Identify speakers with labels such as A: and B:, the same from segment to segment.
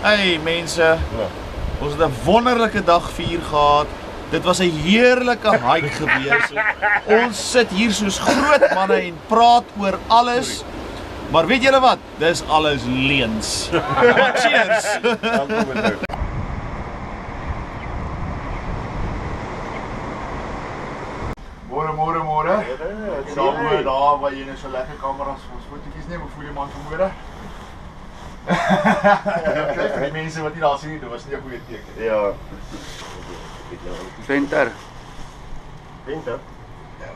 A: Hey mense, ons het 'n wonderlike dag vier gehad. Dit was 'n heerlike hike gewees. Ons sit hier soos groot manne en praat oor alles. Maar weet julle wat? Dis alles leuns. Cheers. Môre. Saam daar waar jy net so lekker kameras vir ons fotootjies neem, voel jy man vanmôre? Kyk vir die mense wat nie daar sien nie, dit was nie 'n goeie teken.
B: Ja.
C: Winter.
B: Ja.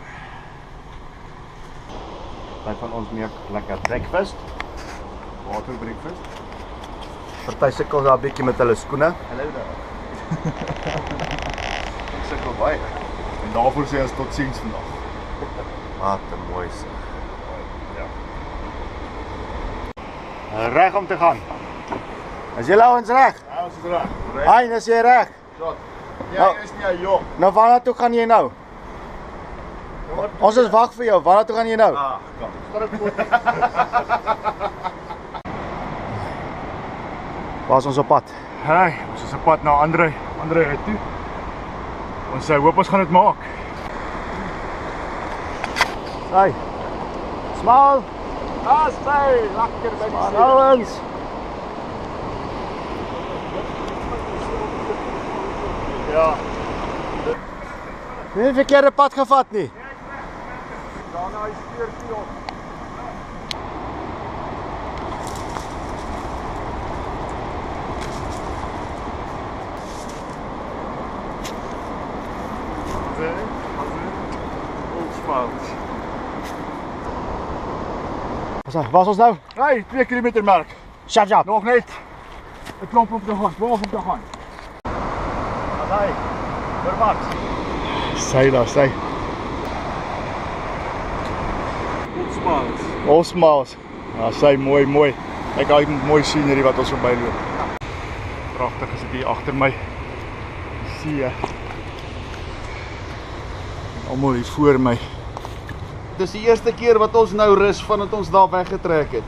B: Party van ons maak lekker breakfast. Water breakfast. Party sukkel daar 'n bietjie met hulle skoene.
A: Hallo daar.
B: Ek sukkel baie.
A: En daarvoor sê ons tot ziens vandag.
B: Wat 'n mooi se. Ja. Reg om te gaan. Is julle ouens reg?
A: Ja, ons is reg.
B: Hein, is jy reg?
A: Tot. Jy is nie 'n jong.
B: Nou waarna toe gaan jy nou? Ons is wag vir jou. Waarna toe gaan jy nou?
A: Kom.
B: Waar is ons op pad?
A: Hey, ons is op pad na Andre uit toe. Ons hoop ons gaan dit maak.
B: Hey. Smal.
A: Hey, lekker by die see.
B: Ouens.
A: Ja.
B: Nie verkeerde pad gevat nie.
A: Daarna is keertjie op.
B: Waar is ons nou?
A: Hey, 2 kilometer merk.
B: Shut up.
A: Nog net 'n klomp op te gaan. Waar om te gaan?
B: Hey.
A: Verwag.
B: Sy daar, sy.
A: Osmals.
B: Osmals. Ja, sy mooi. Kyk daai mooi scenery wat ons verbyloop.
A: Pragtig is dit hier agter my. See.
B: Almal hier voor my.
A: Dis die eerste keer wat ons nou rus vandat ons daar weggetrek het.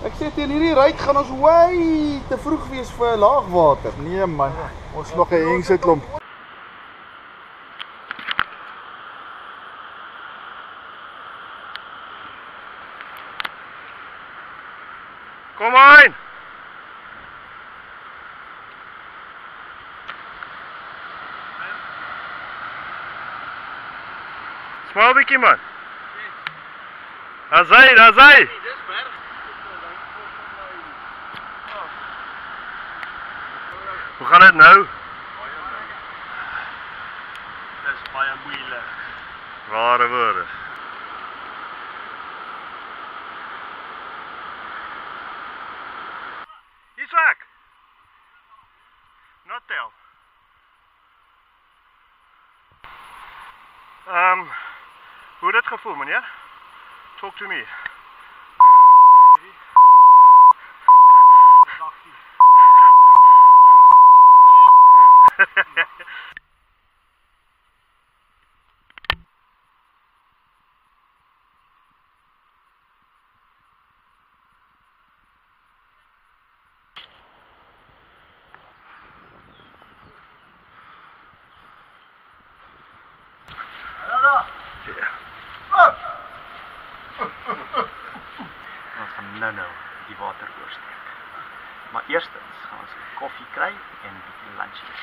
A: Ek sê teen hierdie ryk gaan ons way te vroeg wees vir laagwater.
B: Nee man, ons nog 'n hengse klomp.
C: Kom aan! Smaal bietjie man. Daar's hy. Hoe gaan dit nou?
A: Dis baie moeilik.
C: Ware woorde. Hier's ek. Not tel. Hoe het dit gevoel, meneer? Talk to me.
D: Nou die water oorsteek. Maar eerstens gaan ons 'n koffie kry en 'n bietjie lunch eet.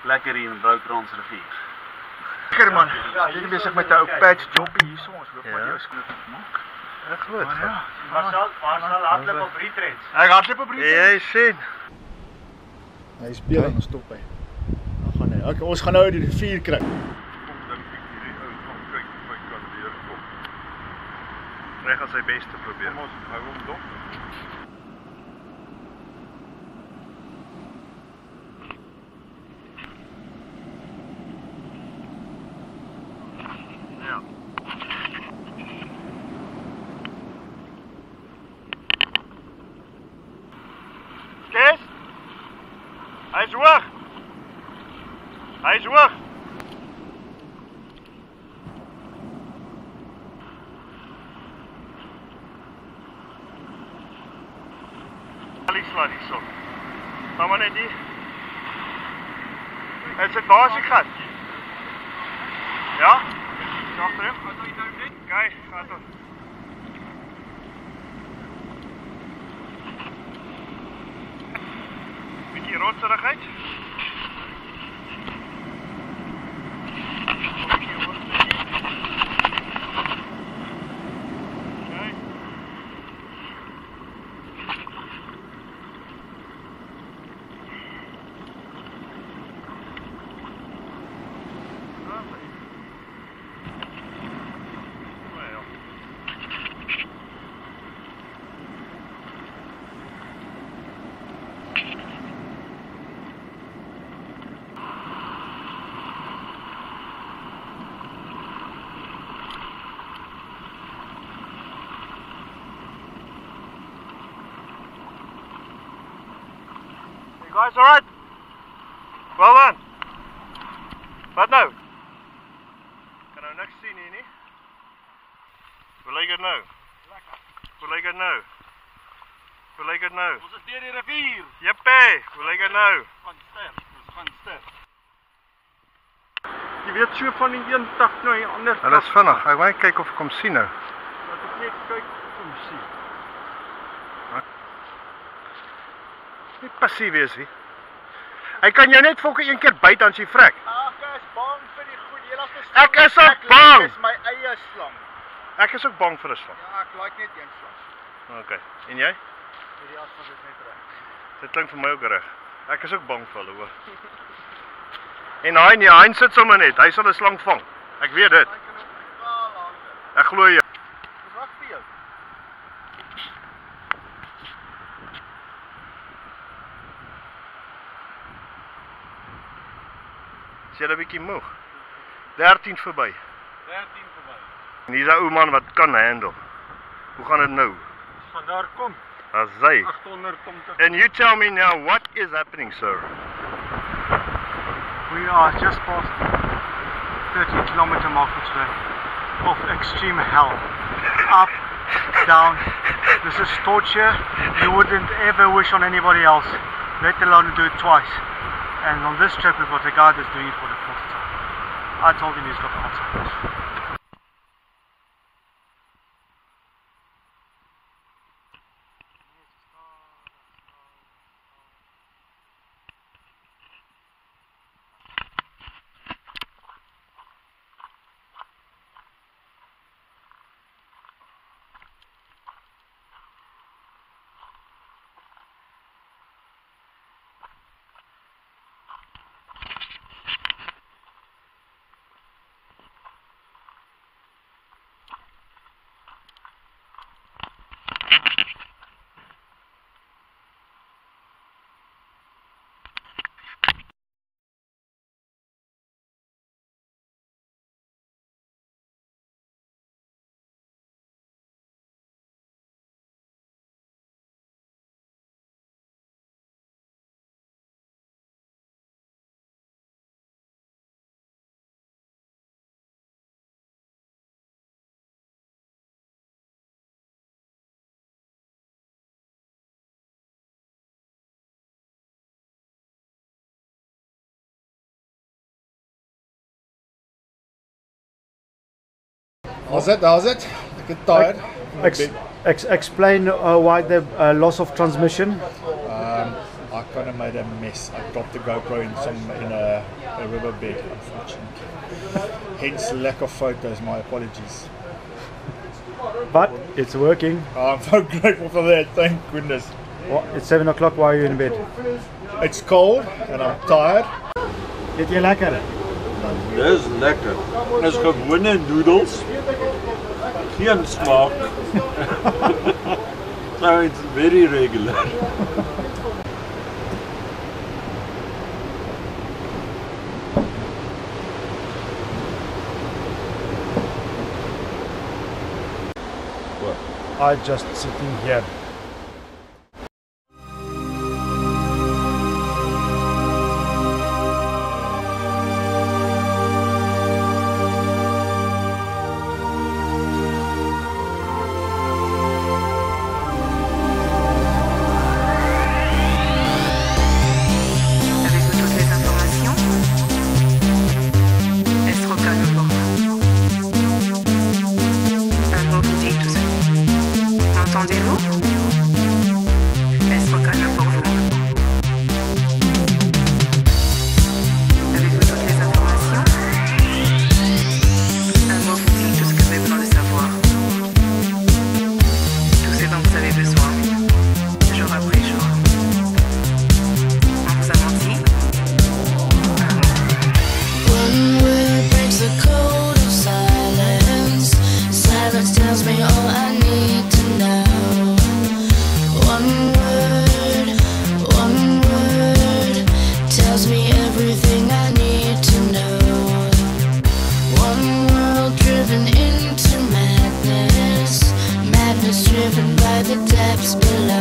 D: Lekker hier in Broukrans rivier.
A: Lekker man. Ja, jy is besig met 'n ou patch jobbie hierso. Ons loop maar jou skoot maak.
C: Ek glo dit.
D: Marcel hardloop op retreats.
A: Ek hardloop op die.
C: Jy sien.
B: Hy speel en ons stop hy. Dan gaan hy. Okay, ons gaan nou die rivier kry.
C: Hy gaan sy bes te probeer.
A: Kom ons hou hom dop.
C: Ja. Kes? Hy's hoog. Hy's hoog. Ali slaan hierso. Staan maar net hier. Het is daar as die gat. Ja? Agter hem. Kyk, gaat ons. Bietjie rotserigheid. You guys alright? Well done. Wat nou? Kan nou niks sien hier nie. Hoe lyk dit nou? Lekker. Hoe lyk dit nou? Hoe lyk dit nou?
D: Ons is deur die rivier.
C: Jippie, hoe lyk dit nou?
D: Ons gaan sterk.
C: Jy weet so van die een tak na die ander.
B: Hulle is vinnig. Ek wil kyk of ek hom sien nou.
C: Laat ek net kyk of hom sien.
B: Nie passief wees nie. Hy kan jou net fokke een keer byt dan sy vrek.
A: Ek is bang vir die goed. Jy laat ons.
B: Ek is ook bang.
A: Dis my eie slang.
B: Ek is ook bang vir 'n slang.
A: Ja, ek like net een slang.
B: Okay. En jy?
A: Hierdie afstand is net reg.
B: Dit klink vir my ook reg. Ek is ook bang vir hulle, hoor. En hy sit sommer net. Hy sal 'n slang vang. Ek weet dit. Ek glo jou.
A: Dis reg vir jou.
B: Is jy 'n bietjie moeg? 13 verby.
D: 13 verby.
B: En hier's 'n ou man wat kan handle. Hoe gaan dit nou?
D: Van daar kom.
B: As hy.
D: 800 kom te.
B: And you tell me now what is happening, sir?
C: We are just past 30-kilometer mark today of extreme hell. Up, down. This is torture you wouldn't ever wish on anybody else, let alone do it twice. And on this trip we've got a guy that's doing it for the fourth time. I told him he's got Alzheimer's.
A: How's it? I get tired.
E: Explain why the loss of transmission.
A: I kind of made a mess. I dropped the GoPro in a riverbed, unfortunately. Hence lack of photos. My apologies.
E: But it's working.
A: I'm so grateful for that. Thank goodness.
E: Well, it's 7 o'clock. Why are you in bed?
A: It's cold and I'm tired.
E: Eet jy lekker?
F: Dis lekker. Dis gewone noedels. Geen smaak. So it's very regular.
E: I just sitting here.
G: driven by the depths below.